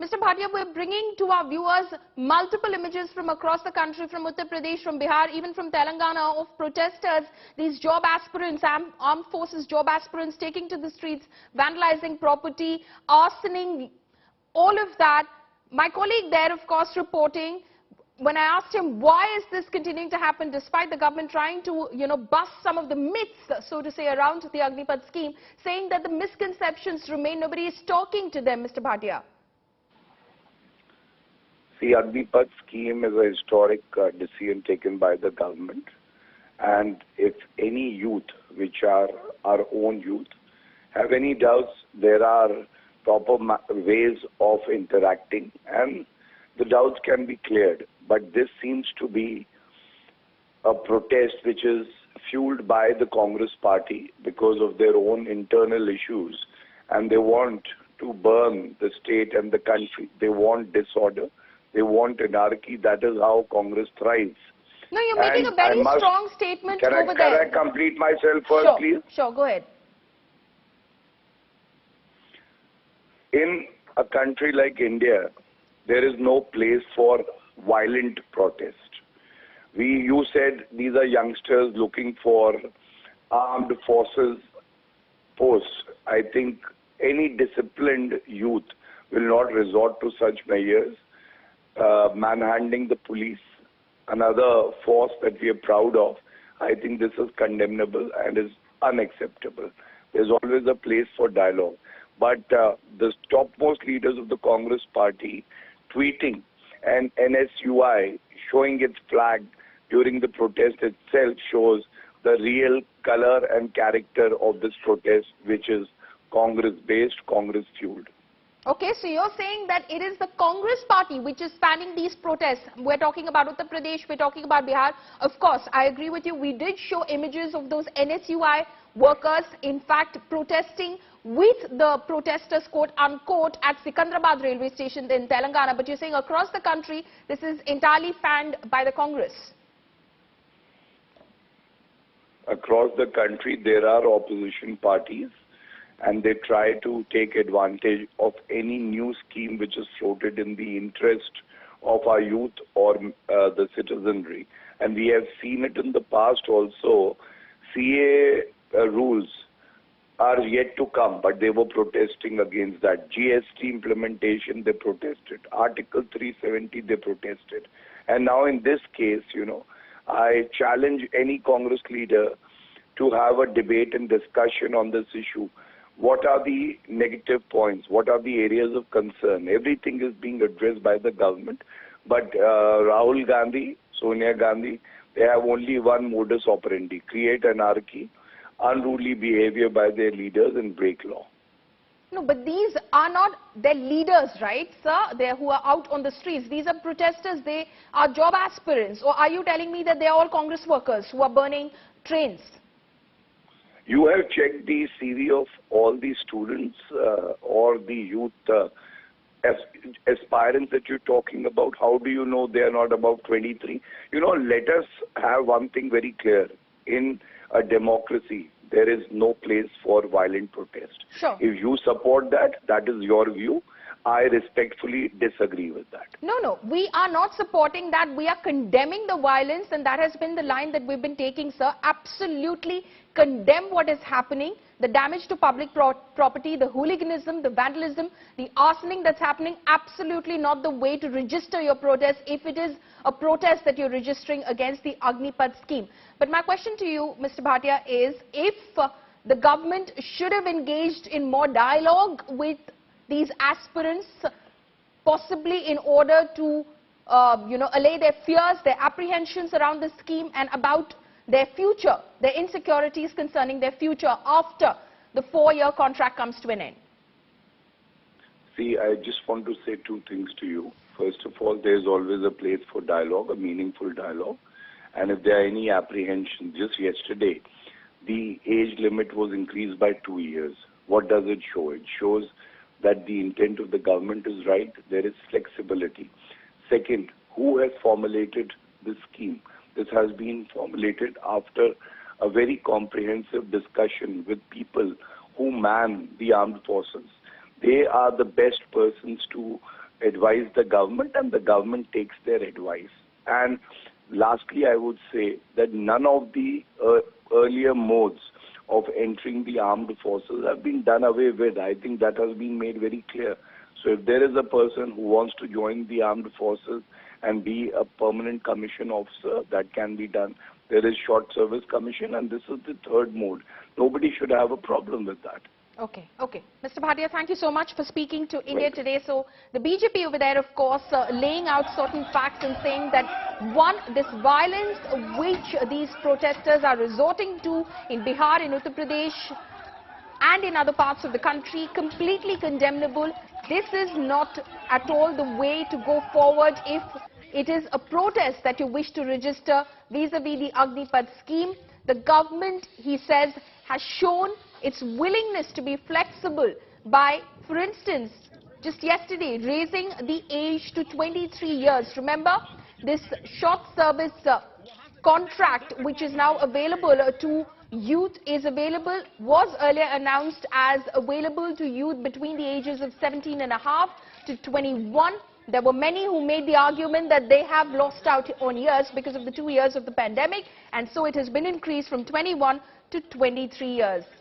Mr. Bhatia, we're bringing to our viewers multiple images from across the country, from Uttar Pradesh, from Bihar, even from Telangana, of protesters, these job aspirants, armed forces job aspirants taking to the streets, vandalizing property, arsoning, all of that. My colleague there, of course, reporting, when I asked him why is this continuing to happen despite the government trying to, bust some of the myths, so to say, around the Agnipath scheme, saying that the misconceptions remain, nobody is talking to them, Mr. Bhatia. The Agnipath scheme is a historic decision taken by the government, and if any youth, which are our own youth, have any doubts, there are proper ways of interacting and the doubts can be cleared. But this seems to be a protest which is fueled by the Congress party because of their own internal issues, and they want to burn the state and the country. They want disorder. They want anarchy. That is how Congress thrives. No, you're making a very strong statement over there. Can I complete myself first, please? Sure, go ahead. In a country like India, there is no place for violent protest. You said these are youngsters looking for armed forces posts. I think any disciplined youth will not resort to such measures. Manhandling the police, another force that we are proud of, I think this is condemnable and is unacceptable. There's always a place for dialogue. But the topmost leaders of the Congress party tweeting and NSUI showing its flag during the protest itself shows the real color and character of this protest, which is Congress-based, Congress-fueled. Okay, so you're saying that it is the Congress party which is spanning these protests. We're talking about Uttar Pradesh, we're talking about Bihar. Of course, I agree with you. We did show images of those NSUI workers, in fact, protesting with the protesters, quote unquote, at Sikandrabad railway station in Telangana. But you're saying across the country, this is entirely fanned by the Congress. Across the country, there are opposition parties, and they try to take advantage of any new scheme which is floated in the interest of our youth or the citizenry. And we have seen it in the past also. CA rules are yet to come, but they were protesting against that. GST implementation, they protested. Article 370, they protested. And now in this case, I challenge any Congress leader to have a debate and discussion on this issue. What are the negative points? What are the areas of concern? Everything is being addressed by the government. But Rahul Gandhi, Sonia Gandhi, they have only one modus operandi: create anarchy, unruly behavior by their leaders, and break law. No, but these are not their leaders, right, sir? They who are out on the streets. These are protesters. They are job aspirants. Or are you telling me that they are all Congress workers who are burning trains? You have checked the CV of all the students or the youth aspirants that you're talking about. How do you know they are not above 23? Let us have one thing very clear. In a democracy, there is no place for violent protest. Sure. If you support that, that is your view. I respectfully disagree with that. No, we are not supporting that. We are condemning the violence, and that has been the line that we've been taking, sir. Absolutely condemn what is happening, the damage to public property, the hooliganism, the vandalism, the arsoning that's happening. Absolutely not the way to register your protest if it is a protest that you're registering against the Agnipath scheme. But my question to you, Mr. Bhatia, is if the government should have engaged in more dialogue with these aspirants, possibly in order to, allay their fears, their apprehensions around the scheme and about their future, their insecurities concerning their future after the 4-year contract comes to an end. See, I just want to say two things to you. First of all, there is always a place for dialogue, a meaningful dialogue. And if there are any apprehensions, just yesterday, the age limit was increased by 2 years. What does it show? It shows that the intent of the government is right. There is flexibility. Second, who has formulated this scheme? This has been formulated after a very comprehensive discussion with people who man the armed forces. they are the best persons to advise the government, and the government takes their advice. And lastly, I would say that none of the earlier modes of entering the armed forces have been done away with. I think that has been made very clear. So if there is a person who wants to join the armed forces and be a permanent commission officer, that can be done. There is short service commission, and this is the third mode. Nobody should have a problem with that. Okay. Mr. Bhatia, thank you so much for speaking to India Today. So the BJP over there, of course, laying out certain facts and saying that, one, this violence which these protesters are resorting to in Bihar, in Uttar Pradesh and in other parts of the country, completely condemnable. This is not at all the way to go forward if it is a protest that you wish to register vis-a-vis the Agnipath scheme. The government, he says, has shown its willingness to be flexible by, for instance, just yesterday, raising the age to 23 years. Remember, this short service contract, which is now available to youth, was earlier announced as available to youth between the ages of 17.5 to 21. There were many who made the argument that they have lost out on years because of the 2 years of the pandemic, and so it has been increased from 21 to 23 years.